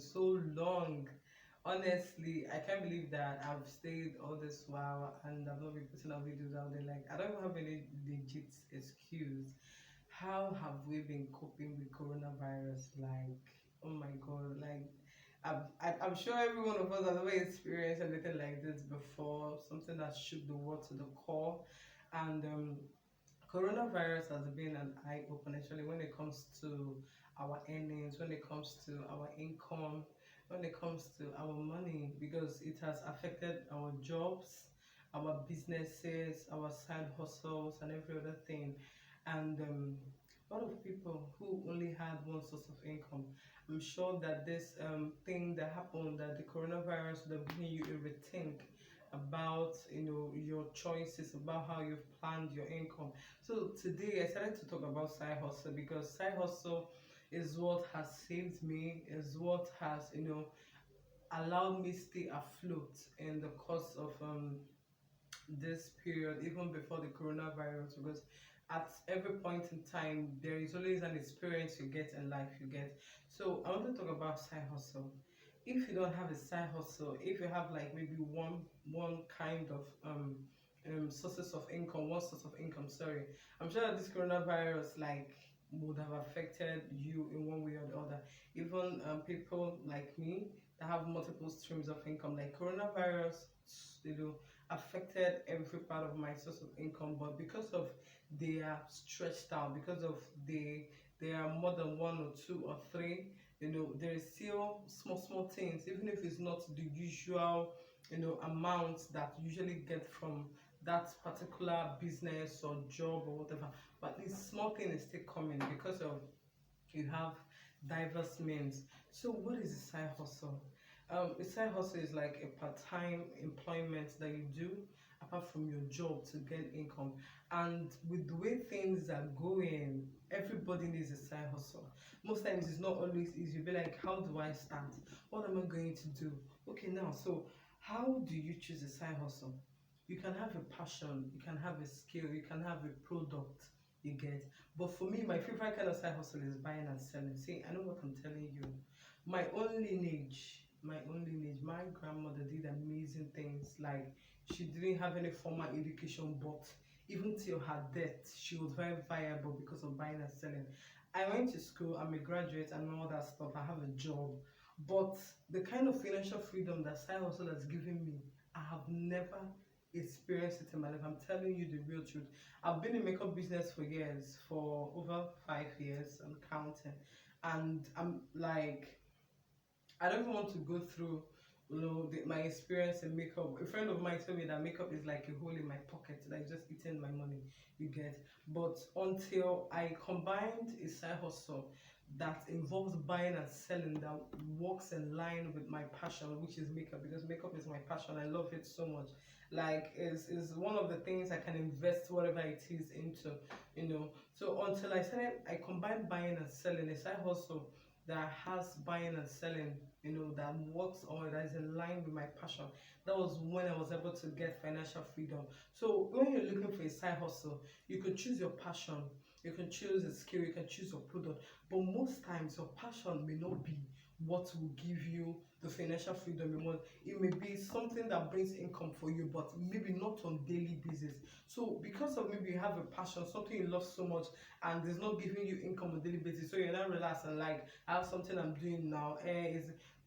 so long. Honestly, I can't believe that I've stayed all this while and I've not been putting out videos out there. Like, I don't even have any legit excuse. How have we been coping with coronavirus? Like, oh my god, like, I'm sure every one of us has ever experienced anything like this before, something that shook the world to the core. And coronavirus has been an eye opener, actually, when it comes to our earnings, when it comes to our income, when it comes to our money, because it has affected our jobs, our businesses, our side hustles, and every other thing. And a lot of people who only had one source of income, I'm sure that this thing that happened, that the coronavirus would have given you a rethink about, your choices, about how you've planned your income. So today I started to talk about side hustle, because side hustle is what has saved me, is what has, allowed me stay afloat in the course of this period, even before the coronavirus. Because at every point in time there is always an experience you get in life, you get. So I want to talk about side hustle. If you don't have a side hustle, if you have like maybe one kind of sources of income, one source of income, sorry, I'm sure that this coronavirus like would have affected you in one way or the other. Even people like me that have multiple streams of income, like coronavirus, you know affected every part of my source of income. But because of they are stretched out, because of they are more than one or two or three, there is still small things, even if it's not the usual amount that you usually get from that particular business or job or whatever. But this small thing is still coming because of you have diverse means. So what is a side hustle? A side hustle is like a part-time employment that you do apart from your job to get income. And with the way things are going, everybody needs a side hustle. Most times it's not always easy. You'll be like, how do I start? What am I going to do? Okay, now, so how do you choose a side hustle? You can have a passion, you can have a skill, you can have a product, you get. But for me, my favorite kind of side hustle is buying and selling. See, I know what I'm telling you. My own lineage, my grandmother did amazing things. Like, she didn't have any formal education, but even till her death, she was very viable because of buying and selling. I went to school, I'm a graduate, and all that stuff. I have a job. But the kind of financial freedom that side hustle has given me, I have never experienced it in my life. I'm telling you the real truth. I've been in makeup business for years, for over 5 years, I'm counting. And I'm like, I don't even want to go through, my experience in makeup. A friend of mine told me that makeup is like a hole in my pocket, like just eating my money, you get. But until I combined a side hustle that involves buying and selling, that works in line with my passion, which is makeup, because makeup is my passion. I love it so much. Like, is one of the things I can invest whatever it is into. So until I combined buying and selling, a side hustle that has buying and selling, that works or that is in line with my passion. That was when I was able to get financial freedom. So when you're looking for a side hustle, you could choose your passion, you can choose a skill, you can choose your product. But most times your passion may not be what will give you the financial freedom you want. It may be something that brings income for you, but maybe not on daily basis. So because of maybe you have a passion, something you love so much, and it's not giving you income on daily basis, so you're not relaxed and like, I have something I'm doing now.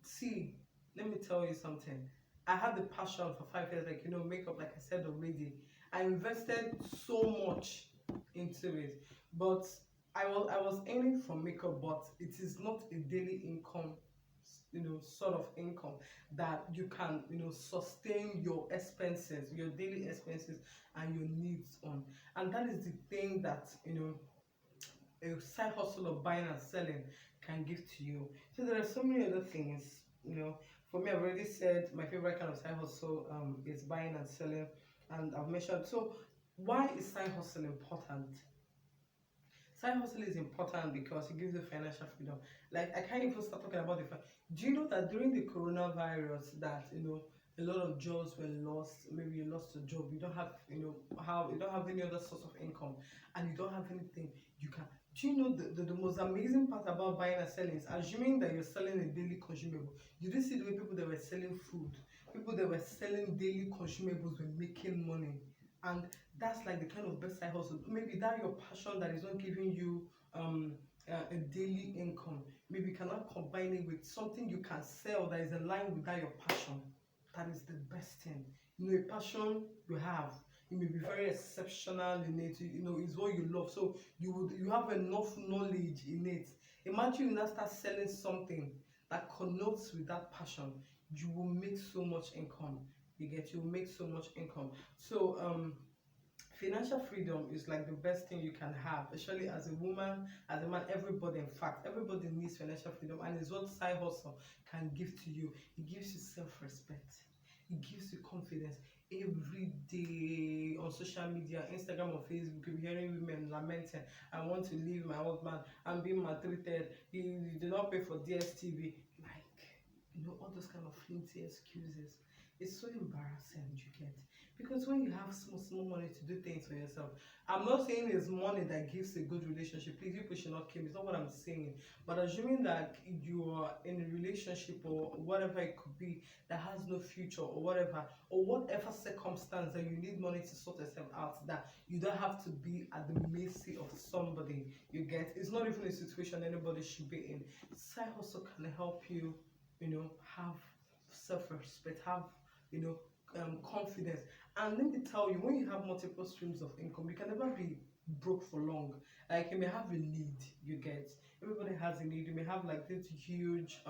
See, let me tell you something. I had the passion for 5 years, like, makeup, like I said already. I invested so much into it, but I was aiming for makeup, but it is not a daily income, sort of income that you can, sustain your expenses, your daily expenses, and your needs on. And that is the thing that, a side hustle of buying and selling can give to you. So there are so many other things. For me, I've already said my favorite kind of side hustle is buying and selling, and I've mentioned. So why is side hustle important? Side hustle is important because it gives you financial freedom. Like, I can't even start talking about the fact. Do you know that during the coronavirus, that a lot of jobs were lost? Maybe you lost your job, you don't have, how you don't have any other source of income, and you don't have anything. You can Do you know the most amazing part about buying and selling is assuming that you're selling a daily consumable. You did see the way people that were selling food, people that were selling daily consumables were making money. And that's like the kind of best side hustle. Maybe that your passion that is not giving you a daily income. Maybe you cannot combine it with something you can sell that is in line with that your passion. That is the best thing. You know, a passion you have, you may be very exceptional in it, you know, it's what you love. So you have enough knowledge in it. Imagine you now start selling something that connotes with that passion, you will make so much income. You will make so much income. So financial freedom is like the best thing you can have, especially as a woman, as a man, everybody, in fact, everybody needs financial freedom, and it's what side hustle can give to you. It gives you self-respect, it gives you confidence. Every day on social media, Instagram or Facebook, you're hearing women lamenting, I want to leave my husband, I'm being maltreated, he did not pay for DSTV, like, you know, all those kind of flimsy excuses. It's so embarrassing, you get, because when you have small money to do things for yourself, I'm not saying it's money that gives a good relationship. Please, people should not kill me. It's not what I'm saying. But assuming that you are in a relationship or whatever it could be that has no future or whatever circumstance that you need money to sort yourself out, that you don't have to be at the mercy of somebody. You get, it's not even a situation anybody should be in. Side hustle can help you, you know, have self-respect, have, you know, confidence. And let me tell you, when you have multiple streams of income, you can never be broke for long. Like, you may have a need, you get. Everybody has a need. You may have like this huge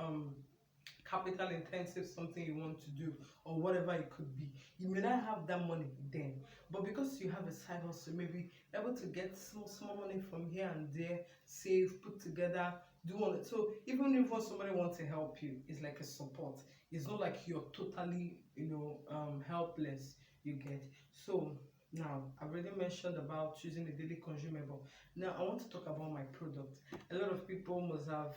capital intensive something you want to do or whatever it could be. You may not have that money then, but because you have a side hustle, maybe able to get small money from here and there, save, put together, do all it. So even if somebody wants to help you, it's like a support. It's not like you're totally, you know, helpless, you get. So now I've already mentioned about choosing a daily consumable. Now I want to talk about my product. A lot of people must have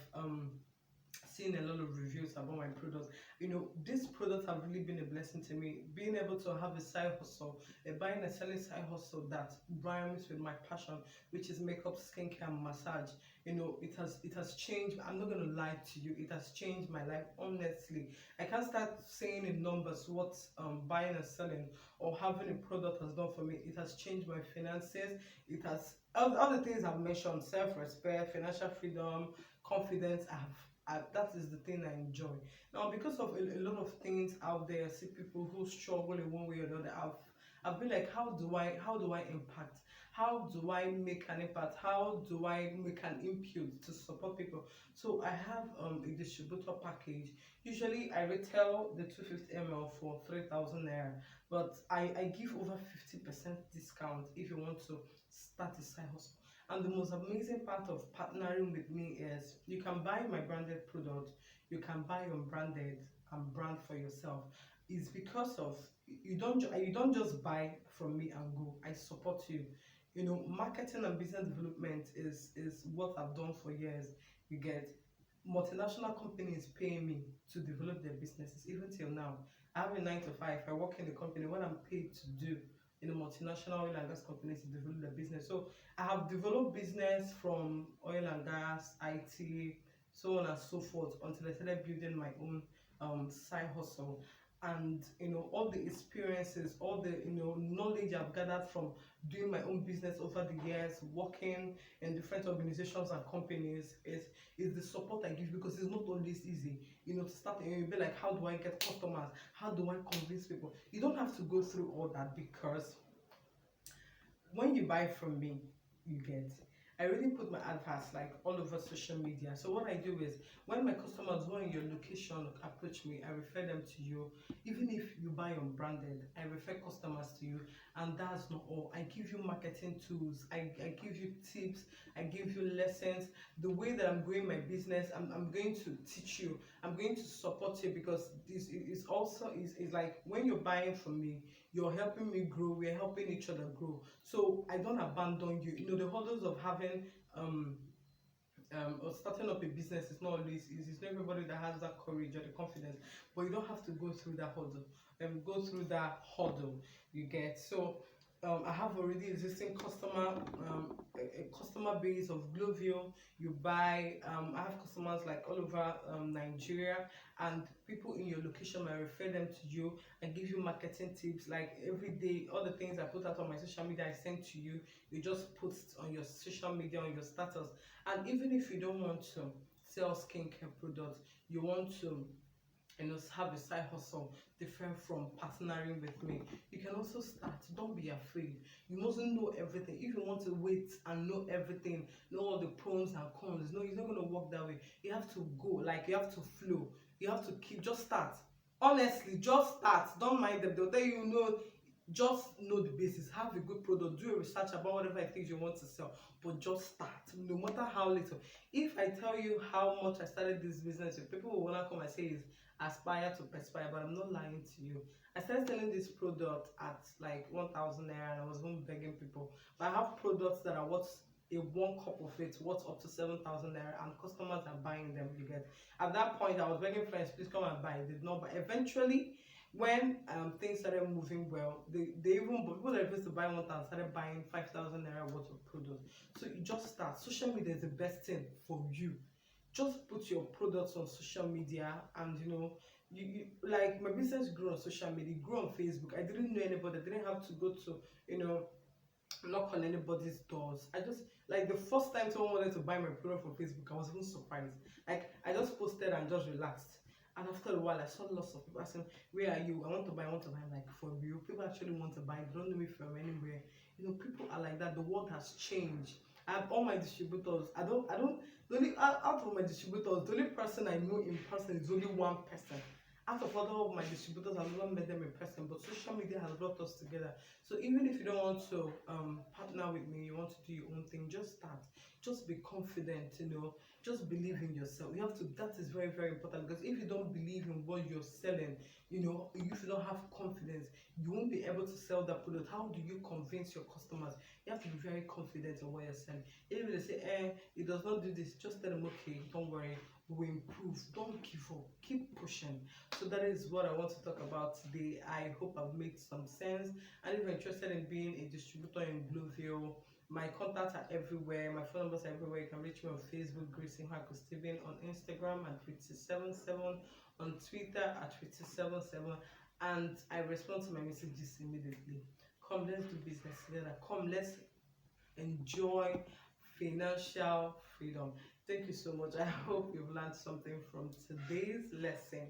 seen a lot of reviews about my products. You know, these products have really been a blessing to me. Being able to have a side hustle, a buying and selling side hustle that rhymes with my passion, which is makeup, skincare, and massage. You know, it has changed. I'm not gonna lie to you, it has changed my life. Honestly, I can't start saying in numbers what buying and selling or having a product has done for me. It has changed my finances. It has all the things I've mentioned: self-respect, financial freedom, confidence. That is the thing I enjoy. Now, because of a lot of things out there, I see people who struggle in one way or another. I've been like, how do I impact? How do I make an impact? How do I make an input to support people? So I have a distributor package. Usually I retail the 250 ml for 3,000 naira, but I give over 50% discount if you want to start a side hustle. And the most amazing part of partnering with me is you can buy my branded product, you can buy unbranded and brand for yourself. It's because of you don't just buy from me and go. I support you. You know, marketing and business development is what I've done for years. You get, multinational companies paying me to develop their businesses even till now. I have a 9 to 5. I work in the company. What I'm paid to do in a multinational oil and gas company to develop the business. So I have developed business from oil and gas, IT, so on and so forth, until I started building my own side hustle. And you know, all the experiences, all the, you know, knowledge I've gathered from doing my own business over the years, working in different organizations and companies, is the support I give, because it's not always easy. You know, to start, you'll be like, how do I get customers? How do I convince people? You don't have to go through all that, because when you buy from me, you get, I really put my adverts like all over social media. So what I do is, when my customers go in your location approach me, I refer them to you. Even if you buy unbranded, I refer customers to you. And that's not all. I give you marketing tools, I give you tips, I give you lessons. The way that I'm growing my business, I'm going to teach you, I'm going to support you, because this is also is like, when you're buying from me, you're helping me grow, we're helping each other grow. So I don't abandon you. You know, the hurdles of having or starting up a business is not always easy. It's not everybody that has that courage or the confidence, but you don't have to go through that hurdle. Go through that hurdle, you get. So I have already existing a customer base of Glovio. You buy, I have customers like all over Nigeria, and people in your location might refer them to you and give you marketing tips. Like every day, all the things I put out on my social media, I send to you. You just post on your social media, on your status. And even if you don't want to sell skincare products, you want to have a side hustle different from partnering with me, you can also start. Don't be afraid. You mustn't know everything. If you want to wait and know everything, know all the pros and cons, no, it's not going to work that way. You have to go, like you have to flow. You have to keep, just start. Honestly, just start. Don't mind them. They'll tell you, no, just know the basics. Have a good product. Do a research about whatever it is you want to sell, but just start. No matter how little. If I tell you how much I started this business with, people will wanna come and say is aspire to perspire, but I'm not lying to you. I started selling this product at like 1,000 naira, and I was even begging people. But I have products that are worth a one cup of it worth up to 7,000 naira, and customers are buying them. You get, at that point, I was begging friends, please come and buy. They did not buy. Eventually, when things started moving well, they even people that used to buy 1,000 started buying 5,000 naira worth of product. So you just start. Social media is the best thing for you. Just put your products on social media, and you like my business grew on social media, grew on Facebook. I didn't know anybody. I didn't have to go to you know knock on anybody's doors. I just, like, the first time someone wanted to buy my product from Facebook, I was even surprised. Like, I just posted and just relaxed. And after a while, I saw lots of people asking, "Where are you? I want to buy. I want to buy." I'm like, for real, people actually want to buy. They don't know me from anywhere. People are like that. The world has changed. I have all my distributors. I don't. The only out of my distributors, the only person I know in person is only one person. Out of all of my distributors, I've never met them in person, but social media has brought us together. So even if you don't want to partner with me, you want to do your own thing, just start. Just be confident, just believe in yourself. You have to, that is very, very important, because if you don't believe in what you're selling, if you don't have confidence, you won't be able to sell that product. How do you convince your customers? You have to be very confident in what you're selling. Even if they say, it does not do this, just tell them, okay, don't worry, we improve. Don't give up, keep pushing. So that is what I want to talk about today. I hope I've made some sense. And if you're interested in being a distributor in Blueville, my contacts are everywhere. My phone numbers are everywhere. You can reach me on Facebook, Grace Steven, on Instagram at Pretty77, on Twitter at Pretty77, and I respond to my messages immediately. Come, let's do business together. Come, let's enjoy financial freedom. Thank you so much. I hope you've learned something from today's lesson.